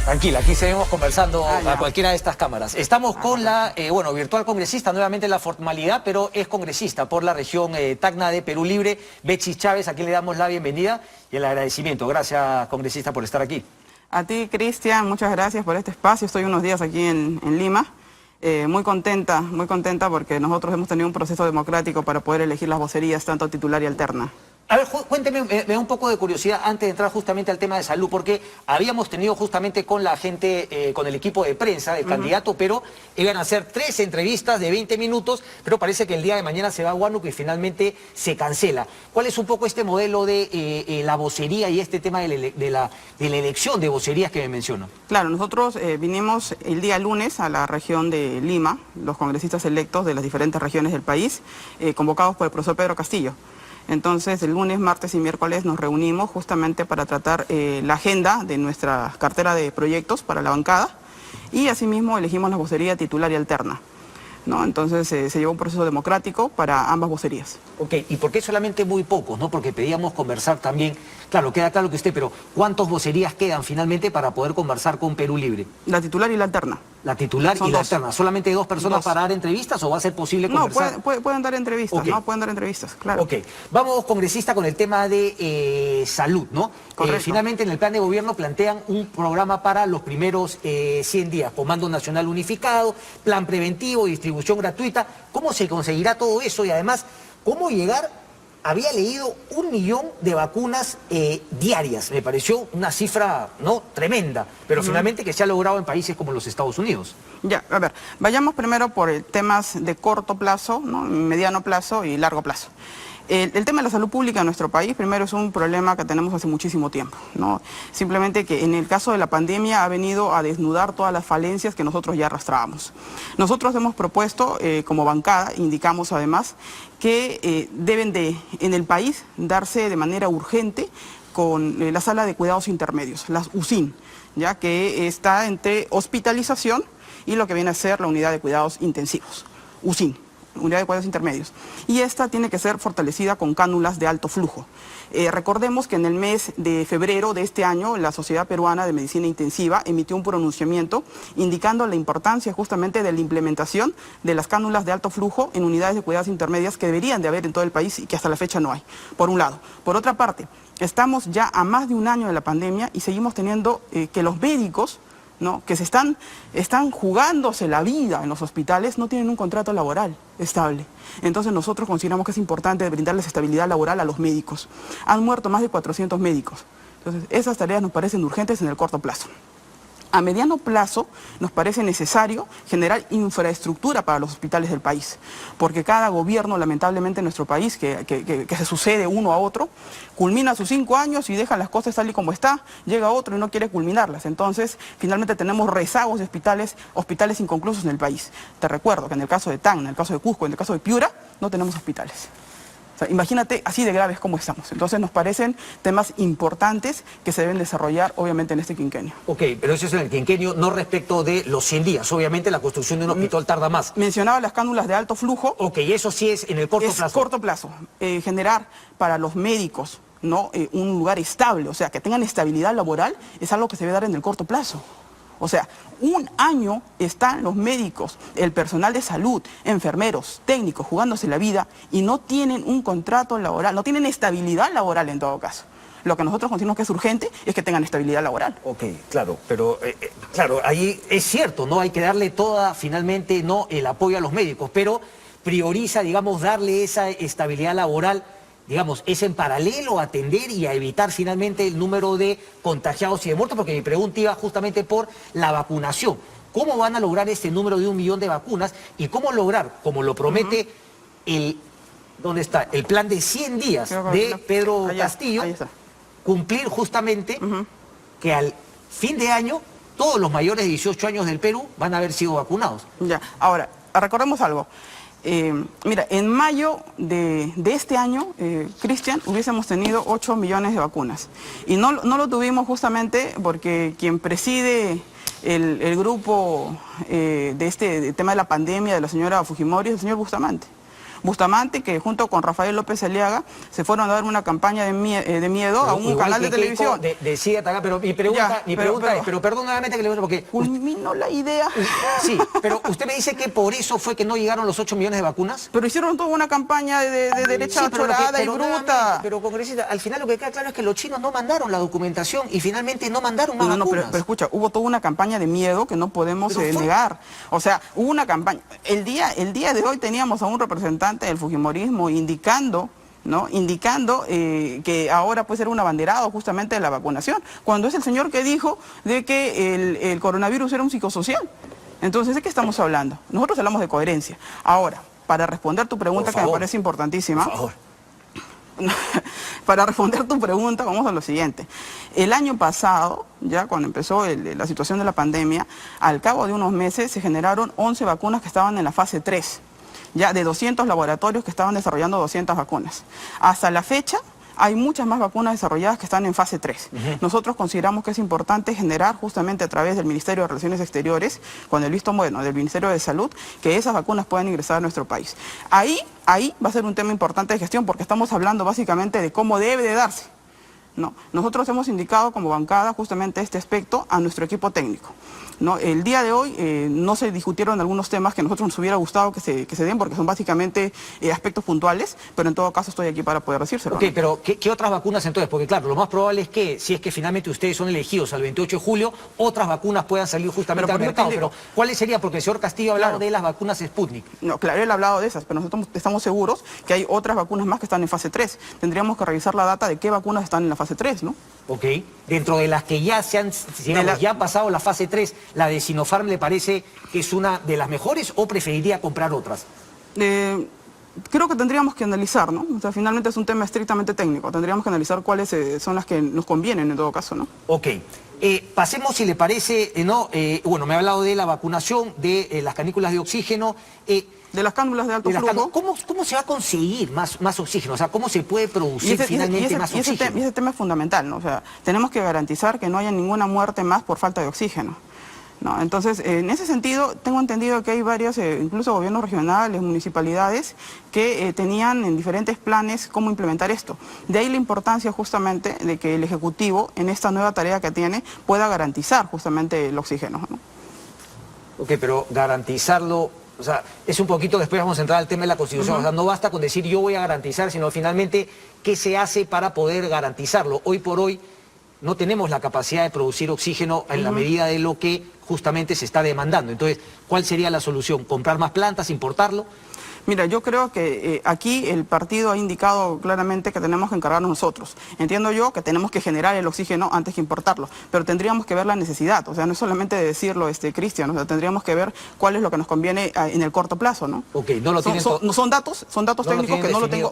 Tranquila, aquí seguimos conversando a cualquiera de estas cámaras. Estamos con la, virtual congresista, nuevamente la formalidad, pero es congresista por la región Tacna de Perú Libre, Betsi Chávez, a quien le damos la bienvenida y el agradecimiento. Gracias, congresista, por estar aquí. A ti, Cristian, muchas gracias por este espacio. Estoy unos días aquí en Lima. Muy contenta porque nosotros hemos tenido un proceso democrático para poder elegir las vocerías, tanto titular y alterna. A ver, cuénteme, me da un poco de curiosidad antes de entrar justamente al tema de salud, porque habíamos tenido justamente con la gente, con el equipo de prensa del candidato, pero iban a hacer 3 entrevistas de 20 minutos, pero parece que el día de mañana se va a Huánuco y finalmente se cancela. ¿Cuál es un poco este modelo de la vocería y este tema de la elección de vocerías que me menciono? Claro, nosotros vinimos el día lunes a la región de Lima, los congresistas electos de las diferentes regiones del país, convocados por el profesor Pedro Castillo. Entonces, el lunes, martes y miércoles nos reunimos justamente para tratar la agenda de nuestra cartera de proyectos para la bancada y asimismo elegimos la vocería titular y alterna, ¿no? Entonces, se llevó un proceso democrático para ambas vocerías. Ok, ¿y por qué solamente muy pocos, no? Porque pedíamos conversar también, claro, queda claro que usted, pero ¿cuántas vocerías quedan finalmente para poder conversar con Perú Libre? La titular y la alterna. La titular y la alterna. ¿Solamente 2 personas para dar entrevistas o va a ser posible conversar? No, pueden dar entrevistas, okay. ¿no? Pueden dar entrevistas, claro. Ok, vamos, congresista, con el tema de salud, ¿no? Finalmente en el plan de gobierno plantean un programa para los primeros 100 días, Comando Nacional Unificado, plan preventivo, distribución gratuita. ¿Cómo se conseguirá todo eso? Y además, ¿cómo llegar? Había leído 1 millón de vacunas diarias. Me pareció una cifra, ¿no?, tremenda, pero finalmente que se ha logrado en países como los Estados Unidos. Ya, a ver, vayamos primero por temas de corto plazo, ¿no?, mediano plazo y largo plazo. El tema de la salud pública en nuestro país, primero, es un problema que tenemos hace muchísimo tiempo, ¿no? Simplemente que en el caso de la pandemia ha venido a desnudar todas las falencias que nosotros ya arrastrábamos. Nosotros hemos propuesto, como bancada, indicamos además, que deben en el país darse de manera urgente con la sala de cuidados intermedios, las UCIN, ya que está entre hospitalización y lo que viene a ser la unidad de cuidados intensivos, UCIN. Unidad de cuidados intermedios, y esta tiene que ser fortalecida con cánulas de alto flujo. Recordemos que en el mes de febrero de este año la Sociedad Peruana de Medicina Intensiva emitió un pronunciamiento indicando la importancia justamente de la implementación de las cánulas de alto flujo en unidades de cuidados intermedias que deberían de haber en todo el país y que hasta la fecha no hay, por un lado. Por otra parte, estamos ya a más de 1 año de la pandemia y seguimos teniendo que los médicos, ¿no?, que están jugándose la vida en los hospitales, no tienen un contrato laboral estable. Entonces nosotros consideramos que es importante brindarles estabilidad laboral a los médicos. Han muerto más de 400 médicos. Entonces esas tareas nos parecen urgentes en el corto plazo. A mediano plazo nos parece necesario generar infraestructura para los hospitales del país, porque cada gobierno, lamentablemente en nuestro país, que se sucede uno a otro, culmina sus 5 años y deja las cosas tal y como está, llega otro y no quiere culminarlas. Entonces, finalmente tenemos rezagos de hospitales inconclusos en el país. Te recuerdo que en el caso de Tacna, en el caso de Cusco, en el caso de Piura, no tenemos hospitales. O sea, imagínate así de graves como estamos. Entonces nos parecen temas importantes que se deben desarrollar obviamente en este quinquenio. Ok, pero eso es en el quinquenio, no respecto de los 100 días. Obviamente la construcción de un hospital tarda más. Mencionaba las cánulas de alto flujo. Ok, eso sí es en el corto plazo. Corto plazo. Generar para los médicos, ¿no?, un lugar estable, o sea, que tengan estabilidad laboral, es algo que se debe dar en el corto plazo. O sea, 1 año están los médicos, el personal de salud, enfermeros, técnicos, jugándose la vida y no tienen un contrato laboral, no tienen estabilidad laboral en todo caso. Lo que nosotros consideramos que es urgente es que tengan estabilidad laboral. Ok, claro, pero claro, ahí es cierto, ¿no? Hay que darle finalmente, no el apoyo a los médicos, pero prioriza, digamos, darle esa estabilidad laboral. Digamos, es en paralelo a atender y a evitar finalmente el número de contagiados y de muertos, porque mi pregunta iba justamente por la vacunación. ¿Cómo van a lograr este número de 1 millón de vacunas y cómo lograr, como lo promete ¿dónde está? El plan de 100 días de Pedro Castillo, cumplir justamente que al fin de año todos los mayores de 18 años del Perú van a haber sido vacunados? Ya, ahora, recordemos algo. Mira, en mayo de este año, Cristian, hubiésemos tenido 8 millones de vacunas. Y no lo tuvimos justamente porque quien preside el grupo de tema de la pandemia de la señora Fujimori es el señor Bustamante. Bustamante, que junto con Rafael López Aliaga se fueron a dar una campaña de miedo a un canal de televisión. Decía acá, pero mi pregunta, es, pero perdón nuevamente que le porque... Culminó la idea. Sí, pero usted me dice que por eso fue que no llegaron los 8 millones de vacunas. Pero hicieron toda una campaña de derecha chorada y bruta. Pero congresista, al final lo que queda claro es que los chinos no mandaron la documentación y finalmente no mandaron más vacunas. Pero escucha, hubo toda una campaña de miedo que no podemos negar. O sea, hubo una campaña. El día de hoy teníamos a un representante del fujimorismo indicando que ahora puede ser un abanderado justamente de la vacunación, cuando es el señor que dijo de que el coronavirus era un psicosocial. Entonces, ¿de qué estamos hablando? Nosotros hablamos de coherencia. Ahora, para responder tu pregunta, que me parece importantísima... Por favor. Para responder tu pregunta, vamos a lo siguiente. El año pasado, ya cuando empezó la situación de la pandemia, al cabo de unos meses se generaron 11 vacunas que estaban en la fase 3, ya de 200 laboratorios que estaban desarrollando 200 vacunas. Hasta la fecha, hay muchas más vacunas desarrolladas que están en fase 3. Nosotros consideramos que es importante generar justamente a través del Ministerio de Relaciones Exteriores, con el visto bueno del Ministerio de Salud, que esas vacunas puedan ingresar a nuestro país. Ahí va a ser un tema importante de gestión, porque estamos hablando básicamente de cómo debe de darse. No, nosotros hemos indicado como bancada justamente este aspecto a nuestro equipo técnico. ¿No? El día de hoy no se discutieron algunos temas que a nosotros nos hubiera gustado que se den, porque son básicamente aspectos puntuales, pero en todo caso estoy aquí para poder decírselo. Ok, ¿no? Pero ¿qué otras vacunas entonces? Porque claro, lo más probable es que, si es que finalmente ustedes son elegidos al 28 de julio, otras vacunas puedan salir justamente al mercado. Pero ¿cuáles serían? Porque el señor Castillo ha hablado de las vacunas Sputnik. No, claro, él ha hablado de esas, pero nosotros estamos seguros que hay otras vacunas más que están en fase 3. Tendríamos que revisar la data de qué vacunas están en la fase 3, ¿no? Ok, dentro de las que ya ya han pasado la fase 3, ¿la de Sinopharm le parece que es una de las mejores o preferiría comprar otras? Creo que tendríamos que analizar, ¿no? O sea, finalmente es un tema estrictamente técnico. Tendríamos que analizar cuáles son las que nos convienen en todo caso, ¿no? Ok. Pasemos, si le parece, bueno, me ha hablado de la vacunación, de las canículas de oxígeno. De las cánulas de alto flujo. ¿Cómo se va a conseguir más oxígeno? O sea, ¿cómo se puede producir finalmente más oxígeno? Y ese tema es fundamental, ¿no? O sea, tenemos que garantizar que no haya ninguna muerte más por falta de oxígeno, ¿no? Entonces, en ese sentido, tengo entendido que hay varios, incluso gobiernos regionales, municipalidades, que tenían en diferentes planes cómo implementar esto. De ahí la importancia justamente de que el Ejecutivo, en esta nueva tarea que tiene, pueda garantizar justamente el oxígeno, ¿no? Ok, pero garantizarlo... O sea, es un poquito, después vamos a entrar al tema de la Constitución. O sea, no basta con decir yo voy a garantizar, sino finalmente qué se hace para poder garantizarlo. Hoy por hoy no tenemos la capacidad de producir oxígeno en la medida de lo que justamente se está demandando. Entonces, ¿cuál sería la solución? ¿Comprar más plantas, importarlo? Mira, yo creo que aquí el partido ha indicado claramente que tenemos que encargarnos nosotros. Entiendo yo que tenemos que generar el oxígeno antes que importarlo, pero tendríamos que ver la necesidad. O sea, no es solamente de decirlo, Cristian, o sea, tendríamos que ver cuál es lo que nos conviene en el corto plazo, ¿no? Ok, no lo tienen... Son datos técnicos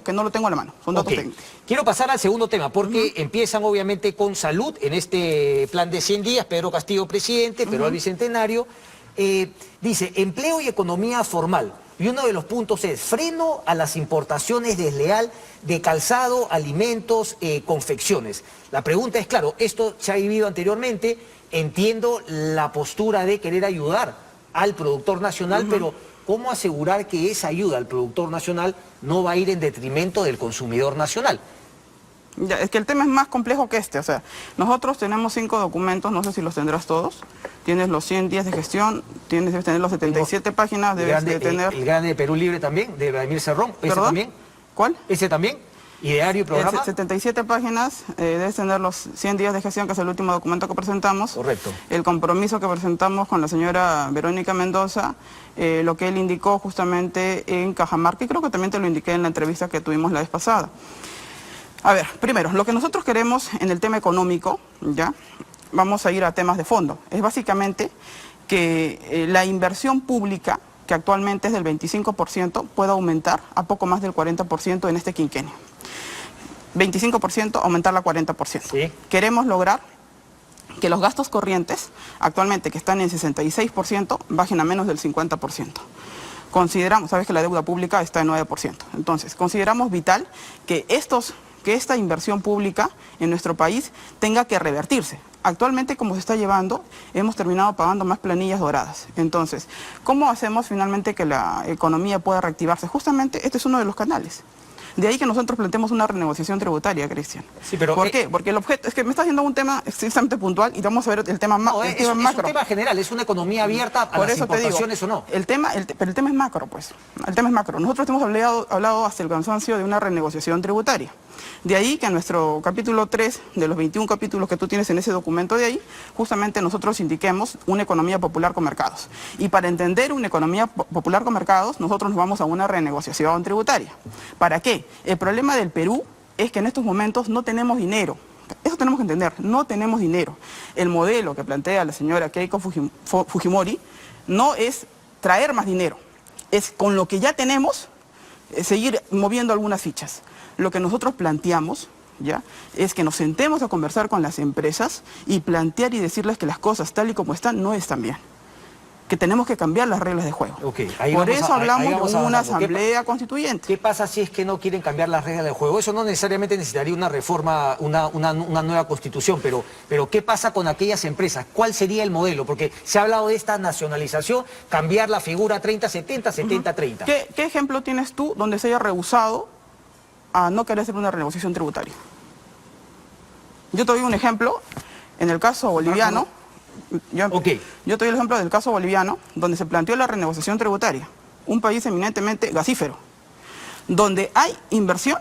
que no lo tengo a la mano. Son datos técnicos. Quiero pasar al segundo tema, porque empiezan obviamente con salud, en este plan de 100 días, Pedro Castillo presidente, Perú al Bicentenario, dice, empleo y economía formal. Y uno de los puntos es freno a las importaciones desleal de calzado, alimentos, confecciones. La pregunta es, claro, esto se ha vivido anteriormente, entiendo la postura de querer ayudar al productor nacional, pero ¿cómo asegurar que esa ayuda al productor nacional no va a ir en detrimento del consumidor nacional? Ya, es que el tema es más complejo que este. O sea, nosotros tenemos 5 documentos, no sé si los tendrás todos. Tienes los 100 días de gestión, debes tener los 77 páginas, debes de tener... El grande de Perú Libre también, de Vladimir Cerrón, ¿ese ¿Perdón? también? ¿Cuál? ¿Ese también? ¿Ideario y programa? 77 páginas, debes tener los 100 días de gestión, que es el último documento que presentamos. Correcto. El compromiso que presentamos con la señora Verónica Mendoza, lo que él indicó justamente en Cajamarca, y creo que también te lo indiqué en la entrevista que tuvimos la vez pasada. A ver, primero, lo que nosotros queremos en el tema económico, ¿ya? Vamos a ir a temas de fondo. Es básicamente que la inversión pública, que actualmente es del 25%, pueda aumentar a poco más del 40% en este quinquenio. 25%, aumentarla a 40%. Sí. Queremos lograr que los gastos corrientes, actualmente que están en 66%, bajen a menos del 50%. Consideramos, sabes que la deuda pública está en 9%. Entonces, consideramos vital que esta inversión pública en nuestro país tenga que revertirse. actualmente como se está llevando, hemos terminado pagando más planillas doradas. Entonces, ¿cómo hacemos finalmente que la economía pueda reactivarse? Justamente este es uno de los canales. De ahí que nosotros planteemos una renegociación tributaria, Cristian. Sí, pero, ¿Por qué? Porque el objeto, es que me está haciendo un tema extremadamente puntual y vamos a ver el tema, es tema macro. un tema general, es una economía abierta a Por las eso te digo, importaciones o no. pero el tema es macro, pues. El tema es macro. Nosotros hemos hablado hasta el cansancio de una renegociación tributaria. De ahí que en nuestro capítulo 3, de los 21 capítulos que tú tienes en ese documento de ahí, justamente nosotros indiquemos una economía popular con mercados. Y para entender una economía popular con mercados, nosotros nos vamos a una renegociación tributaria. ¿Para qué? El problema del Perú es que en estos momentos no tenemos dinero. Eso tenemos que entender, no tenemos dinero. El modelo que plantea la señora Keiko Fujimori no es traer más dinero, es con lo que ya tenemos seguir moviendo algunas fichas. Lo que nosotros planteamos, ¿ya?, es que nos sentemos a conversar con las empresas y plantear y decirles que las cosas tal y como están no están bien. Que tenemos que cambiar las reglas de juego. Por eso hablamos de una asamblea constituyente. ¿Qué pasa si es que no quieren cambiar las reglas de juego? Eso no necesariamente necesitaría una reforma, una nueva constitución, pero ¿qué pasa con aquellas empresas? ¿Cuál sería el modelo? Porque se ha hablado de esta nacionalización, cambiar la figura 30-70, 70-30. ¿Qué ejemplo tienes tú donde se haya rehusado a no querer hacer una renegociación tributaria? Yo te doy un ejemplo, en el caso boliviano, yo te doy el ejemplo del caso boliviano, donde se planteó la renegociación tributaria, un país eminentemente gasífero, donde hay inversión,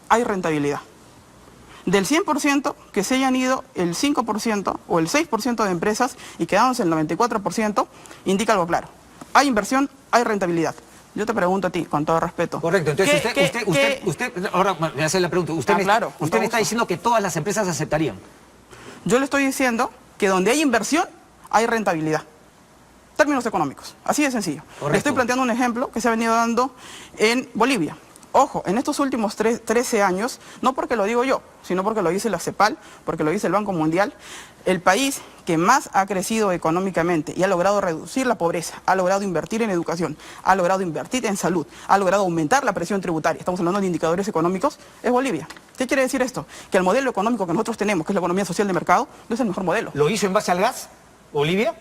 hay rentabilidad. Del 100% que se hayan ido el 5% o el 6% de empresas y quedándose el 94%, indica algo claro. Hay inversión, hay rentabilidad. Yo te pregunto a ti, con todo respeto. Correcto, entonces usted, ahora me hace la pregunta, usted me está diciendo que todas las empresas aceptarían. Yo le estoy diciendo que donde hay inversión, hay rentabilidad. Términos económicos, así de sencillo. Correcto. Le estoy planteando un ejemplo que se ha venido dando en Bolivia. Ojo, en estos últimos 13 años, no porque lo digo yo, sino porque lo dice la CEPAL, porque lo dice el Banco Mundial, el país que más ha crecido económicamente y ha logrado reducir la pobreza, ha logrado invertir en educación, ha logrado invertir en salud, ha logrado aumentar la presión tributaria, estamos hablando de indicadores económicos, es Bolivia. ¿Qué quiere decir esto? Que el modelo económico que nosotros tenemos, que es la economía social de mercado, no es el mejor modelo. ¿Lo hizo en base al gas, Bolivia?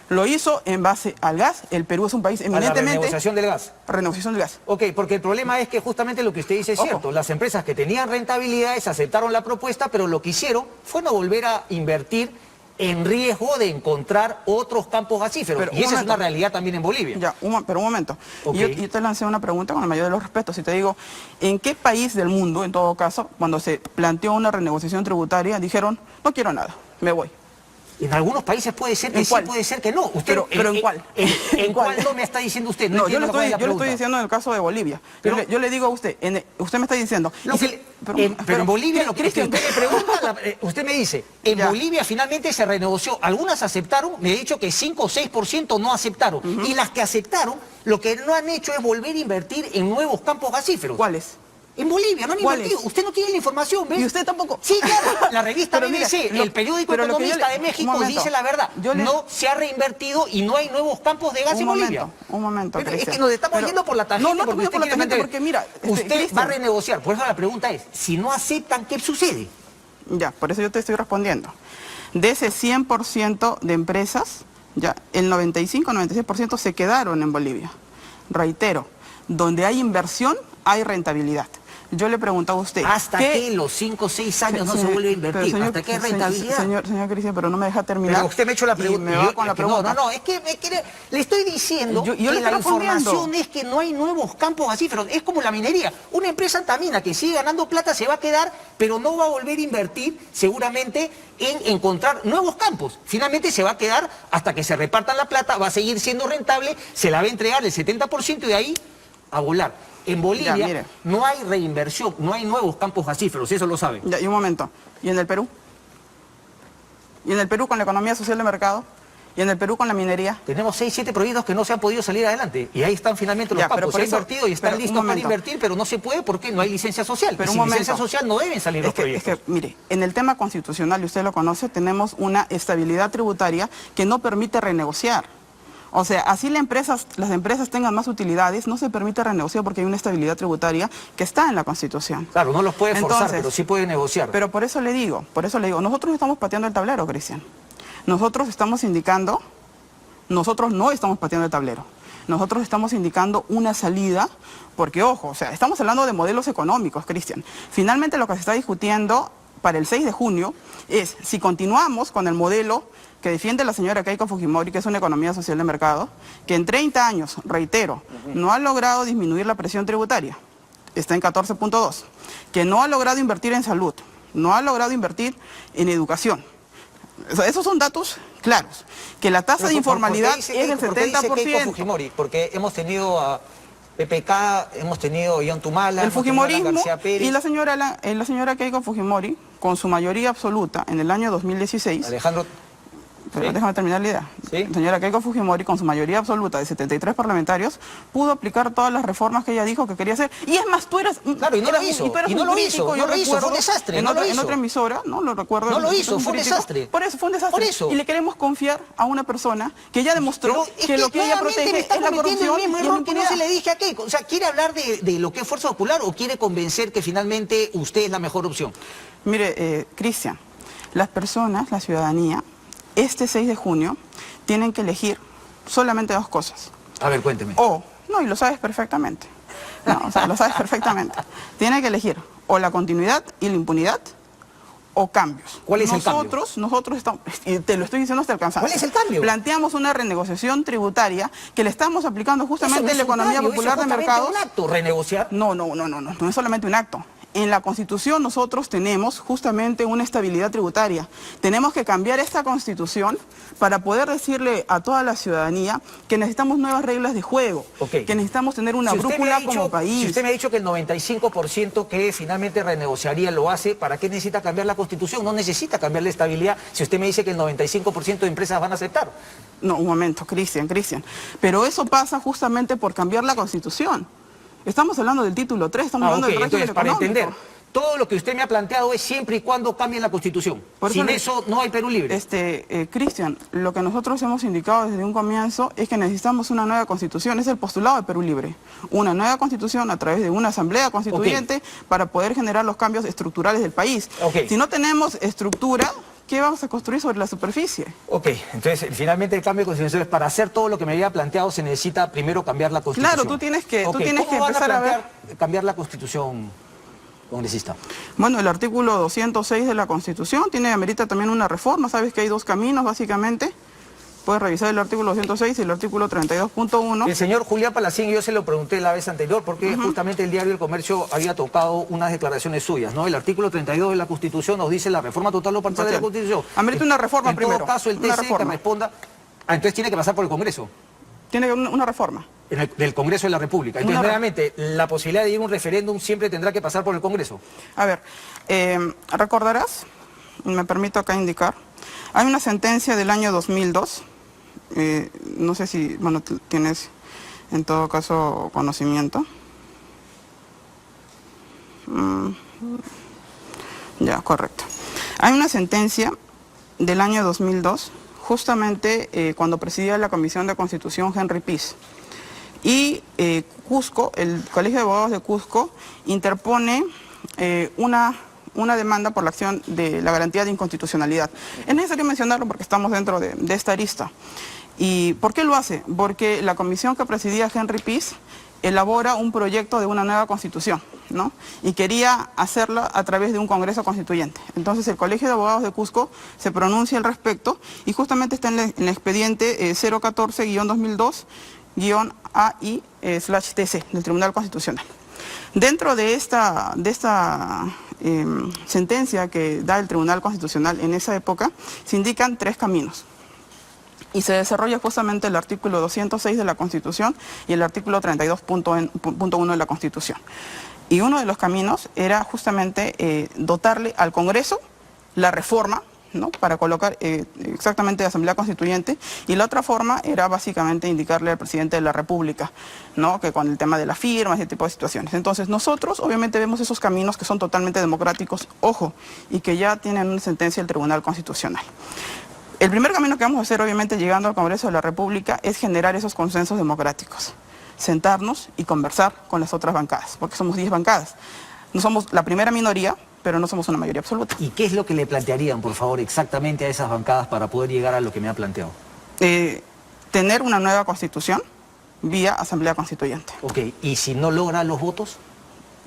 Lo hizo en base al gas. El Perú es un país eminentemente... ¿A la renegociación del gas? Renegociación del gas. Ok, porque el problema es que justamente lo que usted dice es cierto. Las empresas que tenían rentabilidades aceptaron la propuesta, pero lo que hicieron fue no volver a invertir en riesgo de encontrar otros campos gasíferos. Y esa es una realidad también en Bolivia. Ya, pero un momento. Okay. Yo te lancé una pregunta con el mayor de los respetos. Y te digo, ¿en qué país del mundo, en todo caso, cuando se planteó una renegociación tributaria, dijeron, no quiero nada, me voy? En algunos países puede ser que sí, puede ser que no. Usted, pero ¿en cuál? ¿En cuál no me está diciendo usted? No, yo le estoy diciendo en el caso de Bolivia. Pero, yo le digo a usted, usted me está diciendo... Pero en Bolivia, lo que usted me pregunta, usted me dice, en Bolivia finalmente se renegoció. Algunas aceptaron, me ha dicho que 5 o 6% no aceptaron. Y las que aceptaron, lo que no han hecho es volver a invertir en nuevos campos gasíferos. ¿Cuáles? En Bolivia, no han invertido. Usted no tiene la información, ¿ves? ¿Y usted tampoco? Sí, claro. La revista BBC, el periódico economista de México dice la verdad. No se ha reinvertido y no hay nuevos campos de gas en Bolivia. Un momento, Es que nos estamos yendo por la tangente. No, porque por la tangente, porque mira... Usted va a renegociar. Por eso la pregunta es, si no aceptan, ¿qué sucede? Ya, por eso yo te estoy respondiendo. De ese 100% de empresas, ya, el 95-96% se quedaron en Bolivia. Reitero, donde hay inversión, hay rentabilidad. Yo le preguntaba a usted... ¿Hasta qué los 5 o 6 años no se vuelve a invertir? Señor, ¿Hasta qué rentabilidad? Señor Cristian, pero no me deja terminar. Pero usted me ha hecho la pregunta. Me va con la pregunta. No, es que le estoy diciendo que la información es que no hay nuevos campos gasíferos. Es como la minería. Una empresa antamina que sigue ganando plata se va a quedar, pero no va a volver a invertir seguramente en encontrar nuevos campos. Finalmente se va a quedar hasta que se repartan la plata, va a seguir siendo rentable, se la va a entregar el 70% y de ahí a volar. En Bolivia no hay reinversión, no hay nuevos campos gasíferos, eso lo saben. Ya, y un momento, ¿y en el Perú? ¿Y en el Perú con la economía social de mercado? ¿Y en el Perú con la minería? Tenemos 6, 7 proyectos que no se han podido salir adelante. Y ahí están finalmente los campos. Se han invertido y están listos para invertir, pero no se puede porque no hay licencia social. Pero sin licencia social no deben salir los proyectos. Es que, mire, en el tema constitucional, y usted lo conoce, tenemos una estabilidad tributaria que no permite renegociar. O sea, así las empresas tengan más utilidades, no se permite renegociar porque hay una estabilidad tributaria que está en la Constitución. Claro, no los puede forzar, Entonces, pero sí puede negociar. Pero por eso le digo, nosotros estamos pateando el tablero, Cristian. Nosotros estamos indicando, nosotros no estamos pateando el tablero. Nosotros estamos indicando una salida, porque ojo, o sea, estamos hablando de modelos económicos, Cristian. Finalmente lo que se está discutiendo para el 6 de junio es si continuamos con el modelo que defiende la señora Keiko Fujimori, que es una economía social de mercado, que en 30 años, reitero, no ha logrado disminuir la presión tributaria, está en 14.2, que no ha logrado invertir en salud, no ha logrado invertir en educación. O sea, esos son datos claros, que la tasa de informalidad es del 70%. ¿Por qué dice Keiko Fujimori? Porque hemos tenido a PPK, hemos tenido a Ollantumala, el fujimorismo García Pérez, y la señora Keiko Fujimori, con su mayoría absoluta en el año 2016... Alejandro... Pero ¿sí? déjame terminar la idea. ¿Sí? La señora Keiko Fujimori, con su mayoría absoluta de 73 parlamentarios, pudo aplicar todas las reformas que ella dijo que quería hacer. Y es más, tú eras... Claro, y no lo hizo. Y no lo hizo, fue un desastre. En otra emisora, ¿no? Lo recuerdo. No lo hizo, fue un desastre. Por eso, fue un desastre. Por eso. Y le queremos confiar a una persona que ya demostró que lo que ella protege es la corrupción y la impunidad. Se le dije a Keiko. O sea, ¿quiere hablar de lo que es Fuerza Popular o quiere convencer que finalmente usted es la mejor opción? Mire, Cristian, las personas, la ciudadanía, este 6 de junio tienen que elegir solamente dos cosas. A ver, cuénteme. No, y lo sabes perfectamente. No, o sea, lo sabes perfectamente. Tienen que elegir o la continuidad y la impunidad o cambios. ¿Cuál es el cambio? Nosotros estamos, y te lo estoy diciendo hasta el cansancio. ¿Cuál es el cambio? Planteamos una renegociación tributaria que le estamos aplicando justamente en la economía popular de mercados. ¿Es un acto renegociar? No es solamente un acto. En la Constitución nosotros tenemos justamente una estabilidad tributaria. Tenemos que cambiar esta Constitución para poder decirle a toda la ciudadanía que necesitamos nuevas reglas de juego, que necesitamos tener una brújula como país. Si usted me ha dicho que el 95% que finalmente renegociaría lo hace, ¿para qué necesita cambiar la Constitución? No necesita cambiar la estabilidad si usted me dice que el 95% de empresas van a aceptar. No, un momento, Cristian. Pero eso pasa justamente por cambiar la Constitución. Estamos hablando del título 3, estamos hablando del régimen entonces, económico. Para entender, todo lo que usted me ha planteado es siempre y cuando cambien la Constitución. Sin eso no hay Perú libre. Cristian, lo que nosotros hemos indicado desde un comienzo es que necesitamos una nueva Constitución, es el postulado de Perú Libre. Una nueva Constitución a través de una asamblea constituyente para poder generar los cambios estructurales del país. Si no tenemos estructura, ¿qué vamos a construir sobre la superficie? Entonces finalmente el cambio de constitución es para hacer todo lo que me había planteado se necesita primero cambiar la Constitución. Claro, tú tienes que ¿Cómo empezar a ver... cambiar la Constitución, congresista? Bueno, el artículo 206 de la Constitución amerita también una reforma. Sabes que hay dos caminos, básicamente. Puedes revisar el artículo 206 y el artículo 32.1. El señor Julián Palacín, yo se lo pregunté la vez anterior, porque justamente el diario El Comercio había tocado unas declaraciones suyas, ¿no? El artículo 32 de la Constitución nos dice la reforma total o parcial de la Constitución. Amerita una reforma primero. En todo caso, el TC que responda... entonces tiene que pasar por el Congreso. Tiene una reforma. Del Congreso de la República. Entonces, nuevamente, la posibilidad de ir a un referéndum siempre tendrá que pasar por el Congreso. A ver, recordarás, me permito acá indicar, hay una sentencia del año 2002, no sé si, tienes en todo caso conocimiento. Ya, correcto. Hay una sentencia del año 2002, justamente cuando presidía la Comisión de Constitución Henry Pease. Y Cusco, el Colegio de Abogados de Cusco, interpone una demanda por la acción de la garantía de inconstitucionalidad. Es necesario mencionarlo porque estamos dentro de esta arista. ¿Y por qué lo hace? Porque la comisión que presidía Henry Pease elabora un proyecto de una nueva constitución, ¿no? Y quería hacerla a través de un congreso constituyente. Entonces el Colegio de Abogados de Cusco se pronuncia al respecto y justamente está en el expediente 014-2002-AI/TC del Tribunal Constitucional. Dentro de esta sentencia que da el Tribunal Constitucional en esa época, se indican tres caminos. Y se desarrolla justamente el artículo 206 de la Constitución y el artículo 32.1 de la Constitución. Y uno de los caminos era justamente dotarle al Congreso la reforma, ¿no? Para colocar exactamente la Asamblea Constituyente, y la otra forma era básicamente indicarle al presidente de la República, ¿no? Que con el tema de la firma, ese tipo de situaciones. Entonces nosotros obviamente vemos esos caminos que son totalmente democráticos, ojo, y que ya tienen una sentencia del Tribunal Constitucional. El primer camino que vamos a hacer, obviamente, llegando al Congreso de la República, es generar esos consensos democráticos. Sentarnos y conversar con las otras bancadas, porque somos 10 bancadas. No somos la primera minoría, pero no somos una mayoría absoluta. ¿Y qué es lo que le plantearían, por favor, exactamente a esas bancadas para poder llegar a lo que me ha planteado? Tener una nueva constitución vía Asamblea Constituyente. Ok, ¿y si no logra los votos?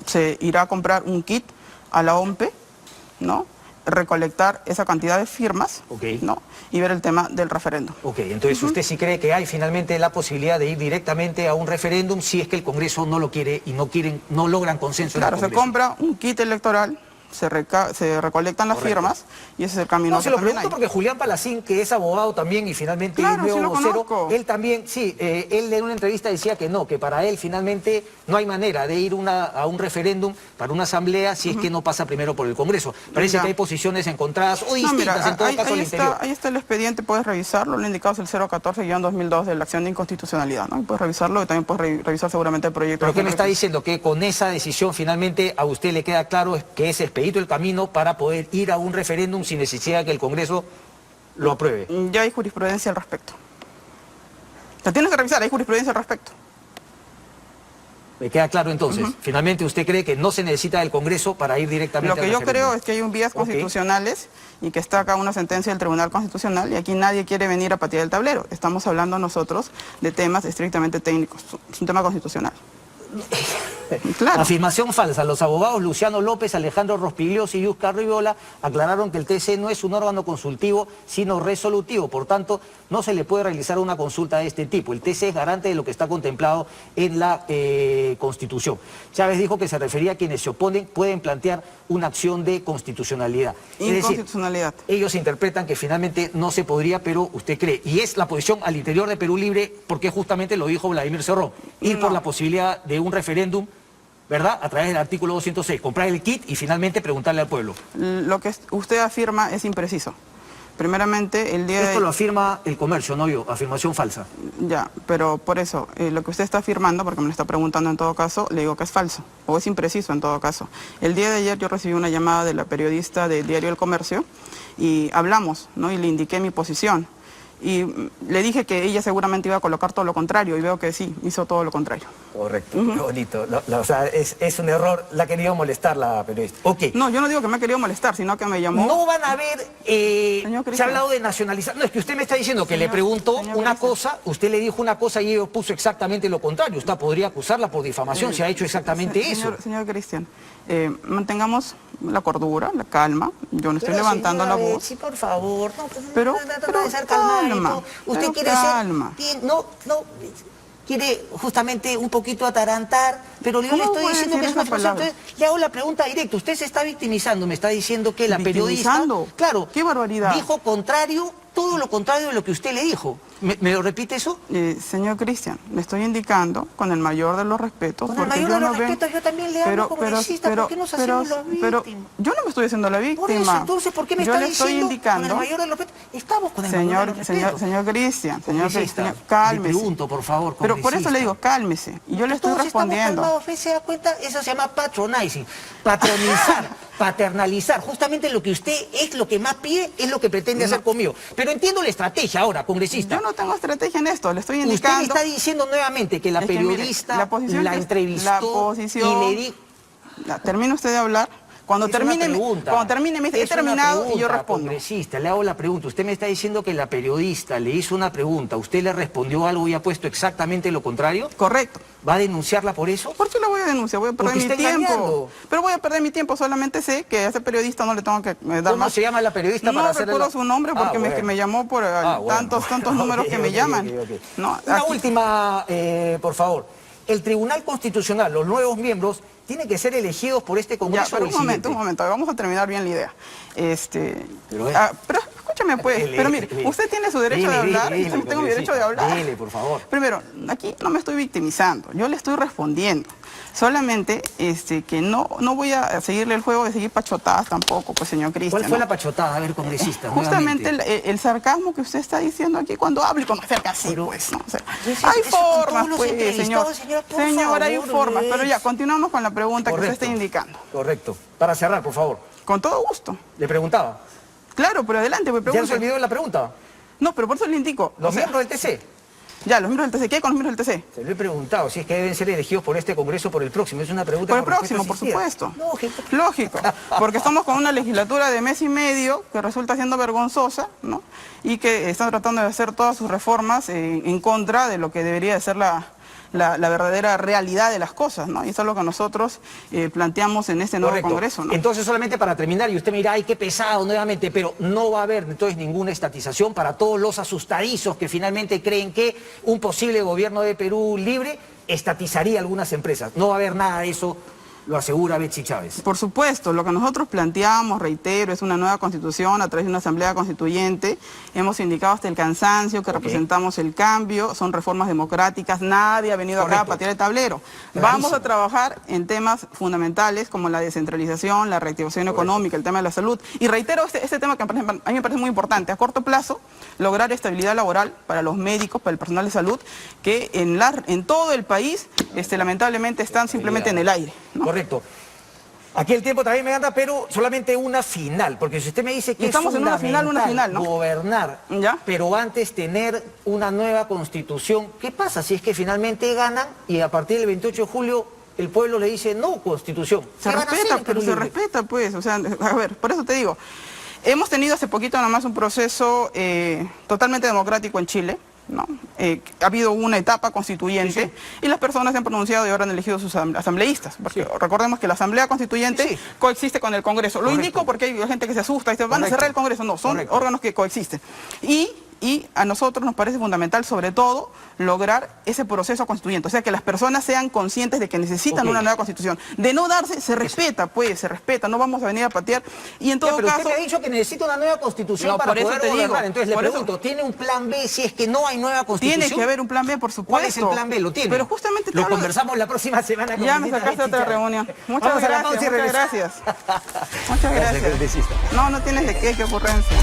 Se irá a comprar un kit a la OMPE, ¿no? Recolectar esa cantidad de firmas, ¿no? Y ver el tema del referéndum. Ok, entonces usted sí cree que hay finalmente la posibilidad de ir directamente a un referéndum si es que el Congreso no lo quiere y no logran consenso. Claro, en el se Congreso. compra un kit electoral, se recolectan las firmas y ese es el camino. No, se que lo también pregunto hay. porque Julián Palacín, que es abogado también y finalmente Claro, es sí nuevo lo vocero, conozco. él también, sí, él en una entrevista decía que no, que para él finalmente no hay manera de ir a un referéndum para una asamblea si es que no pasa primero por el Congreso. Parece Ya. que hay posiciones encontradas o No, distintas mira, en todo caso al interior. ahí está el expediente, puedes revisarlo, lo indicado es el 014-2002 de la acción de inconstitucionalidad, ¿no? Y puedes revisarlo y también puedes revisar seguramente el proyecto. ¿Pero qué me está diciendo? Que con esa decisión finalmente a usted le queda claro que es expedito el camino para poder ir a un referéndum sin necesidad de que el Congreso lo apruebe. Ya hay jurisprudencia al respecto. La tienes que revisar, hay jurisprudencia al respecto. Me queda claro entonces. Finalmente usted cree que no se necesita del Congreso para ir directamente Lo al que yo referéndum. creo es que hay un vías Ok. constitucionales y que está acá una sentencia del Tribunal Constitucional y aquí nadie quiere venir a patear el tablero. Estamos hablando nosotros de temas estrictamente técnicos. Es un tema constitucional. Claro. Afirmación falsa. Los abogados Luciano López, Alejandro Rospigliosi y Yusca Riviola aclararon que el TC no es un órgano consultivo, sino resolutivo. Por tanto, no se le puede realizar una consulta de este tipo. El TC es garante de lo que está contemplado en la Constitución. Chávez dijo que se refería a quienes se oponen pueden plantear una acción de constitucionalidad. Es decir, Inconstitucionalidad. ellos interpretan que finalmente no se podría, pero usted cree. Y es la posición al interior de Perú Libre, porque justamente lo dijo Vladimir Cerrón. Ir No. por la posibilidad de un referéndum, ¿verdad? A través del artículo 206, comprar el kit y finalmente preguntarle al pueblo. Lo que usted afirma es impreciso. Primeramente, el día Esto de... lo afirma el comercio, no yo, afirmación falsa. Ya, pero por eso, lo que usted está afirmando, porque me lo está preguntando en todo caso, le digo que es falso, o es impreciso en todo caso. El día de ayer yo recibí una llamada de la periodista del diario El Comercio y hablamos, ¿no? Y le indiqué mi posición. Y le dije que ella seguramente iba a colocar todo lo contrario, y veo que sí, hizo todo lo contrario. Correcto, qué bonito. O sea, es un error, la ha querido molestar la periodista. Ok. No, yo no digo que me ha querido molestar, sino que me llamó... No van a haber, Señor se ha Cristian. hablado de nacionalizar. No, es que usted me está diciendo que le Señor- preguntó señor una Cristian. cosa, usted le dijo una cosa y ella puso exactamente lo contrario. Usted podría acusarla por difamación si ha hecho exactamente eso. Señor Cristian, mantengamos la cordura, la calma. Yo no estoy levantando la voz. Sí, por favor. No, pues, Pero trata de ser calmadito. calma, Usted pero quiere calma. ser bien, no, quiere justamente un poquito atarantar, pero yo le ¿Cómo estoy voy a diciendo que decir es una esa persona. palabra? Entonces, le hago la pregunta directa. Usted se está victimizando, me está diciendo que la periodista, ¿Victimizando? claro, ¡Qué barbaridad! dijo contrario, todo lo contrario de lo que usted le dijo. ¿Me lo repite eso? Señor Cristian, le estoy indicando con el mayor de los respetos. Con el porque mayor yo de los no ven- respetos, yo también le hablo congresista, ¿por qué nos hacemos las pero víctimas? yo no me estoy haciendo la víctima. Por eso, entonces, ¿por qué me yo está le estoy diciendo indicando, con el mayor de los respetos? Estamos con el mayor de señor, los señor, respetos. señor Cristian, Congresista, señor, cálmese. le pregunto, por favor, Pero por eso congresista. le digo, cálmese. Y yo le estoy Todos respondiendo. estamos calmados, ¿ves? ¿Se da cuenta? Eso se llama patronizing, patronizar, paternalizar. Justamente lo que usted es lo que más pide, es lo que pretende hacer conmigo. Pero entiendo la estrategia ahora, congresista. Yo no tengo estrategia en esto, le estoy Usted indicando. me está diciendo nuevamente que la Es que, mire, periodista la posición la que- entrevistó la posición- y le dijo... Termine usted de hablar. Cuando Es una termine, pregunta. cuando termine, me dice, he Es una terminado y yo pregunta, respondo. Congresista, le hago la pregunta. Usted me está diciendo que la periodista le hizo una pregunta, usted le respondió algo y ha puesto exactamente lo contrario. Correcto. ¿Va a denunciarla por eso? ¿Por qué la voy a denunciar? Voy a perder Porque mi está tiempo. engañando. Pero voy a perder mi tiempo, solamente sé que a ese periodista no le tengo que dar ¿Cómo más. se llama la periodista No para hacerle recuerdo la- su nombre porque Ah, bueno. que me llamó por Bueno. tantos números Ok, que me ok, llaman. ok, ok. No, Una aquí- última, por favor. El Tribunal Constitucional, los nuevos miembros, tienen que ser elegidos por este Ya, Congreso pero o el un momento, siguiente? vamos a terminar bien la idea. Pero, Pero escúchame pues, pero mire, usted tiene su derecho de hablar y yo tengo mi derecho de hablar. Dele, por favor. Primero, aquí no me estoy victimizando, yo le estoy respondiendo. Solamente que no voy a seguirle el juego de seguir pachotadas tampoco, pues señor Cristian. ¿Cuál fue ¿no? la pachotada? A ver, congresista, Justamente nuevamente. el sarcasmo que usted está diciendo aquí cuando habla y cuando acerca así, Pero- pues, ¿no? O sea, Sí, sí, hay eso con formas, todos los pues, señor. entrevistados, señor, por Señor, hay favor, formas, pero ya, pues. continuamos con la pregunta que usted Correcto. está indicando. Correcto. Para cerrar, por favor. Con todo gusto. Le preguntaba. Claro, pero adelante, me ¿Ya se pregunto. olvidó la pregunta? No, pero por eso le indico. ¿Los O sea, miembros del TC? ya, los miembros del TC. ¿Qué hay con los miembros del TC? Se lo he preguntado, si es que deben ser elegidos por este Congreso o por el próximo. Es una pregunta Por el con respuesta próximo, por asistida. supuesto. Lógico. Lógico, porque estamos con una legislatura de mes y medio que resulta siendo vergonzosa, ¿no? Y que están tratando de hacer todas sus reformas en contra de lo que debería de ser la verdadera realidad de las cosas, ¿no? Y eso es lo que nosotros planteamos en este nuevo Correcto. Congreso, ¿no? Entonces, solamente para terminar, y usted me dirá, ay, qué pesado nuevamente, pero no va a haber entonces ninguna estatización para todos los asustadizos que finalmente creen que un posible gobierno de Perú libre estatizaría algunas empresas. No va a haber nada de eso, lo asegura Betsy Chávez. Por supuesto, lo que nosotros planteamos, reitero, es una nueva constitución a través de una asamblea constituyente. Hemos indicado hasta el cansancio que representamos el cambio, son reformas democráticas, nadie ha venido acá a patear el tablero. Vamos a trabajar en temas fundamentales como la descentralización, la reactivación económica, el tema de la salud. Y reitero este tema que a mí me parece muy importante, a corto plazo, lograr estabilidad laboral para los médicos, para el personal de salud, que en todo el país lamentablemente están simplemente en el aire, ¿no? Correcto. Aquí el tiempo también me anda, pero solamente una final, porque si usted me dice que estamos es en una final, ¿no? gobernar, ¿Ya? pero antes tener una nueva constitución, ¿qué pasa si es que finalmente ganan y a partir del 28 de julio el pueblo le dice no constitución? Se respeta, pero se respeta, pues, o sea, a ver, por eso te digo, hemos tenido hace poquito nada más un proceso totalmente democrático en Chile, ¿no? Ha habido una etapa constituyente y las personas se han pronunciado y ahora han elegido sus asambleístas. Porque recordemos que la asamblea constituyente coexiste con el Congreso. Lo indico porque hay gente que se asusta y dice, van a cerrar el Congreso. No, son órganos que coexisten. Y a nosotros nos parece fundamental, sobre todo, lograr ese proceso constituyente. O sea, que las personas sean conscientes de que necesitan una nueva constitución. De no darse, se respeta, pues, se respeta. No vamos a venir a patear. Y en todo pero caso... usted me ha dicho que necesita una nueva constitución para por eso poder te digo. gobernar. Entonces le Por eso- pregunto, ¿tiene un plan B si es que no hay nueva constitución? Tiene que haber un plan B, por supuesto. ¿Cuál es el plan B? ¿Lo tiene? Pero justamente te lo hablo de- conversamos la próxima semana. con Ya me Visita sacaste a otra Betsy Chávez. reunión. Muchas Vamos a la gracias, pausa y muchas regresamos. gracias. Muchas Gracias, gracias. congresista. No, no tienes de qué ocurrencia.